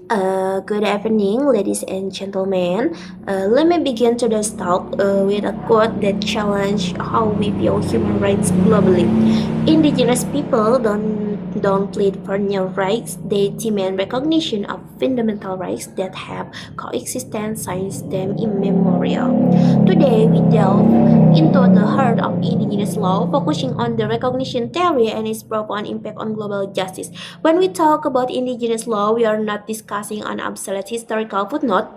Good evening, ladies and gentlemen. Let me begin today's talk with a quote that challenges how we view human rights globally. Indigenous people don't plead for new rights; they demand recognition of fundamental rights that have coexisted since them immemorial. Today, we delve into the heart of indigenous law, focusing on the recognition theory and its profound impact on global justice. When we talk about indigenous law, we are not discussing an absolute historical footnote.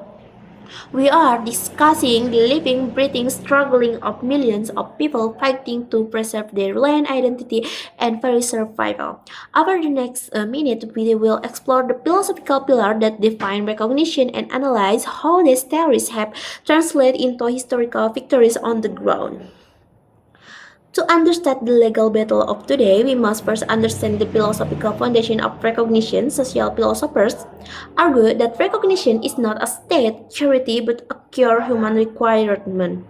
We are discussing the living, breathing, struggling of millions of people fighting to preserve their land identity and very survival. Over the next minute, we will explore the philosophical pillar that define recognition and analyze how these theories have translated into historical victories on the ground. To understand the legal battle of today, we must first understand the philosophical foundation of recognition. Social philosophers argue that recognition is not a state charity but a pure human requirement.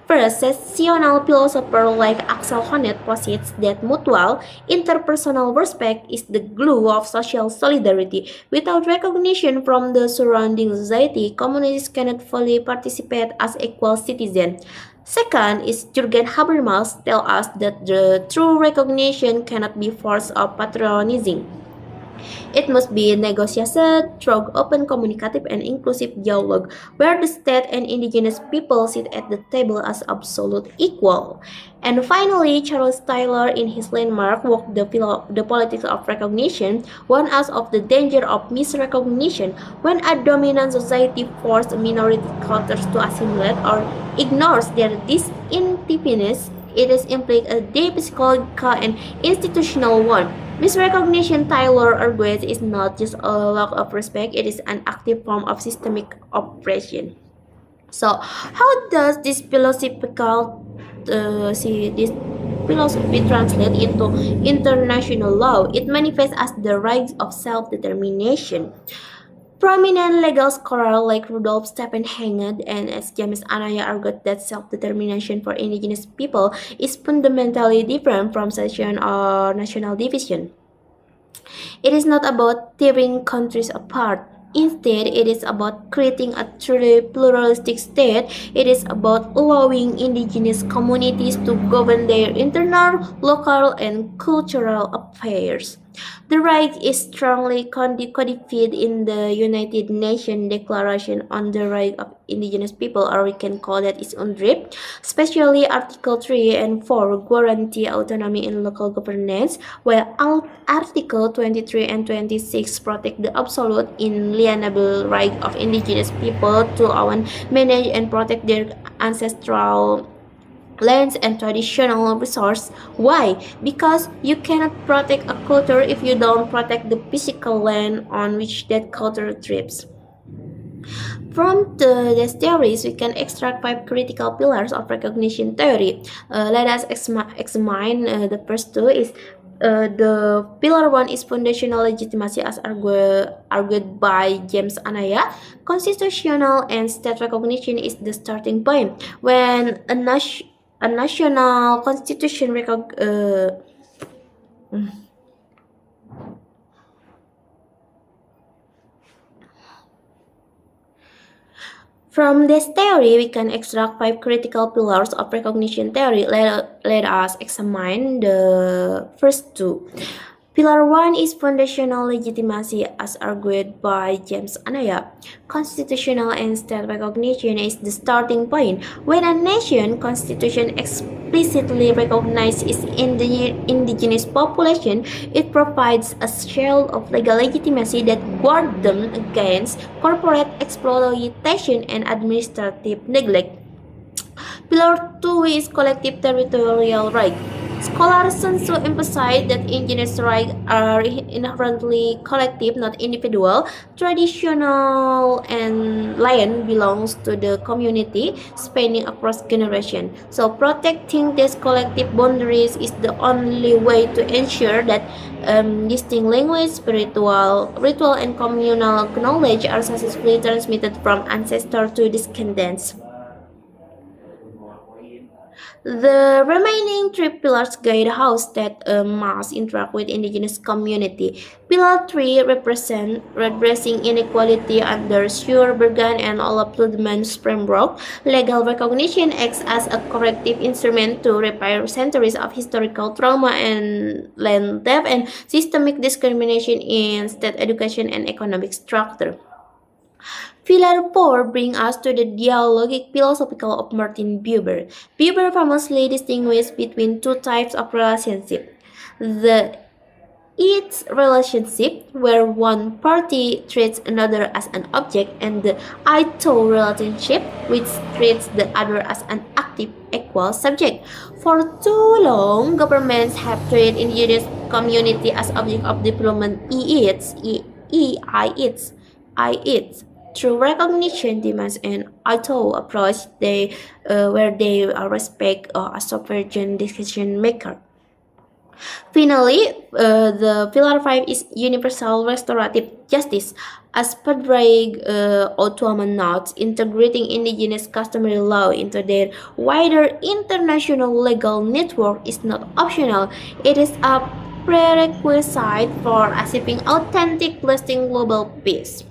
First, secessional philosopher like Axel Honneth posits that mutual interpersonal respect is the glue of social solidarity. Without recognition from the surrounding society, communities cannot fully participate as equal citizens. Second is Jürgen Habermas tells us that the true recognition cannot be forced or patronizing. It must be negotiated through open, communicative, and inclusive dialogue, where the state and indigenous people sit at the table as absolute equal. And finally, Charles Taylor, in his landmark work, The Politics of Recognition, warns us of the danger of misrecognition when a dominant society forces minority cultures to assimilate or ignores their distinctiveness. It is implied a deep psychological and institutional one. Misrecognition, Taylor argues, is not just a lack of respect, it is an active form of systemic oppression. So, how does this philosophical see this philosophy translate into international law? It manifests as the right of self-determination. Prominent legal scholars like Rudolf Stephen Hanged and S. James Anaya argued that self-determination for indigenous people is fundamentally different from secession or national division. It is not about tearing countries apart. Instead, it is about creating a truly pluralistic state. It is about allowing indigenous communities to govern their internal, local, and cultural affairs. The right is strongly codified in the United Nations Declaration on the Rights of Indigenous People, or we can call that its UNDRIP, especially Article 3 and 4 guarantee autonomy in local governance, while Article 23 and 26 protect the absolute inalienable right of indigenous people to own, manage, and protect their ancestral lands and traditional resources. Why? Because you cannot protect a culture if you don't protect the physical land on which that culture thrives. From these theories, we can extract five critical pillars of recognition theory. Let us examine the first two. Is The pillar one is foundational legitimacy as argued by James Anaya. Constitutional and state recognition is the starting point. When a national constitution From this theory, we can extract five critical pillars of recognition theory. Let us examine the first two. Pillar 1 is foundational legitimacy as argued by James Anaya. Constitutional and state recognition is the starting point. When a nation constitution explicitly recognizes its indigenous population, it provides a shield of legal legitimacy that guards them against corporate exploitation and administrative neglect. Pillar 2 is collective territorial right. Scholars also emphasize that indigenous rights are inherently collective, not individual. Traditional and land belongs to the community, spanning across generations. So protecting these collective boundaries is the only way to ensure that distinct language, spiritual, ritual, and communal knowledge are successfully transmitted from ancestor to descendants. The remaining three pillars guide how state must interact with indigenous community. Pillar 3 represent redressing inequality under Sure-Bergen and Olaf Ludman's framework. Legal recognition acts as a corrective instrument to repair centuries of historical trauma and land theft and systemic discrimination in state education and economic structure. Pillar 4 brings us to the dialogic philosophical of Martin Buber. Buber famously distinguished between two types of relationship. The its relationship, where one party treats another as an object, and the I-to relationship, which treats the other as an active, equal subject. For too long, governments have treated indigenous community as object of development. I its. Through recognition demands an I-to approach, where they respect a sovereign decision maker. Finally, the Pillar 5 is universal restorative justice. As Padraig Otuaman notes, integrating indigenous customary law into their wider international legal network is not optional, it is a prerequisite for achieving authentic, lasting global peace.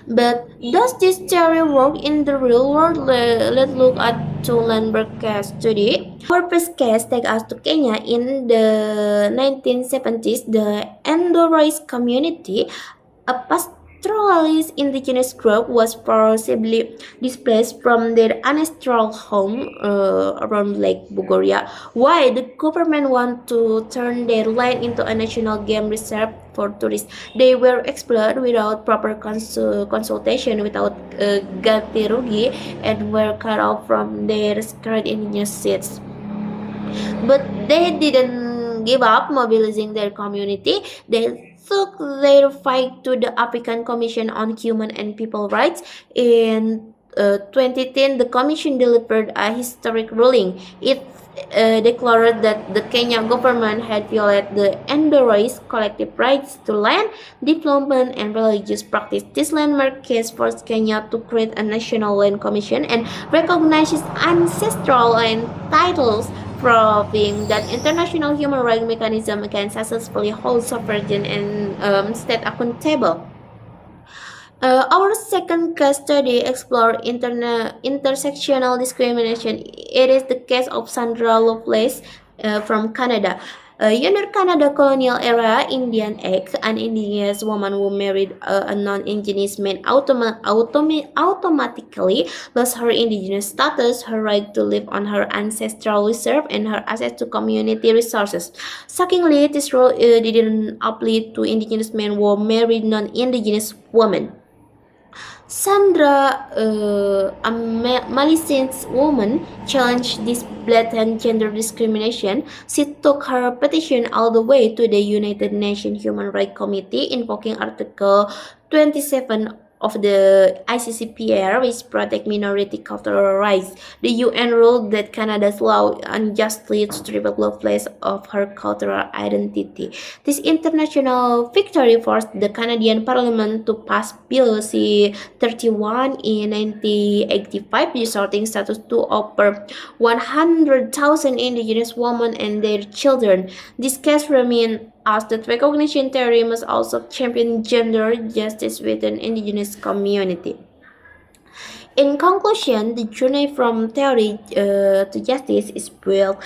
But does this theory work in the real world? Let's look at two Landberg case study. Our first case takes us to Kenya in the 1970s. The Endorois community, a pastoralist indigenous group, was forcibly displaced from their ancestral home around Lake Bogoria. Why the government want to turn their land into a national game reserve for tourists? They were explored without proper consultation, without ganti rugi, and were cut off from their sacred indigenous seats. But they didn't give up mobilizing their community. They took their fight to the African Commission on Human and People Rights. In 2010, the Commission delivered a historic ruling. It declared that the Kenyan government had violated the Endorois collective rights to land, development, and religious practice. This landmark case forced Kenya to create a national land commission and recognize its ancestral land titles, proving that international human rights mechanism can successfully hold sovereign and state accountable. Our second case study explored intersectional discrimination. It is the case of Sandra Lovelace from Canada. Under Canada colonial era Indian Act, an indigenous woman who married a non-indigenous man automatically lost her indigenous status, her right to live on her ancestral reserve, and her access to community resources. Shockingly, this rule didn't apply to indigenous men who married non-indigenous women. Sandra, a Malaysian woman, challenged this blatant gender discrimination. She took her petition all the way to the United Nations Human Rights Committee, invoking Article 27 of the ICCPR, which protect minority cultural rights. The UN ruled that Canada's law unjustly stripped Lovelace of her cultural identity. This international victory forced the Canadian Parliament to pass Bill C-31 in 1985, resorting status to over 100,000 Indigenous women and their children. This case remains as that recognition theory must also champion gender justice within indigenous community. In conclusion, the journey from theory to justice is built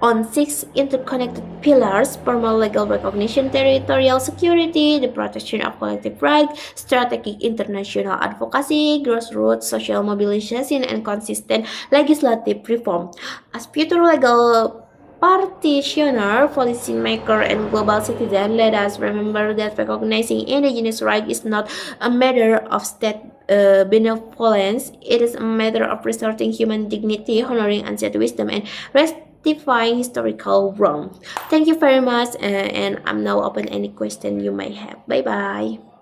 on six interconnected pillars: formal legal recognition, territorial security, the protection of collective rights, strategic international advocacy, grassroots social mobilization, and consistent legislative reform. As future legal practitioner, policymaker, and global citizen, let us remember that recognizing indigenous rights is not a matter of state benevolence. It is a matter of restoring human dignity, honoring ancient wisdom, and rectifying historical wrong. Thank you very much, and I'm now open any question you may have. Bye bye.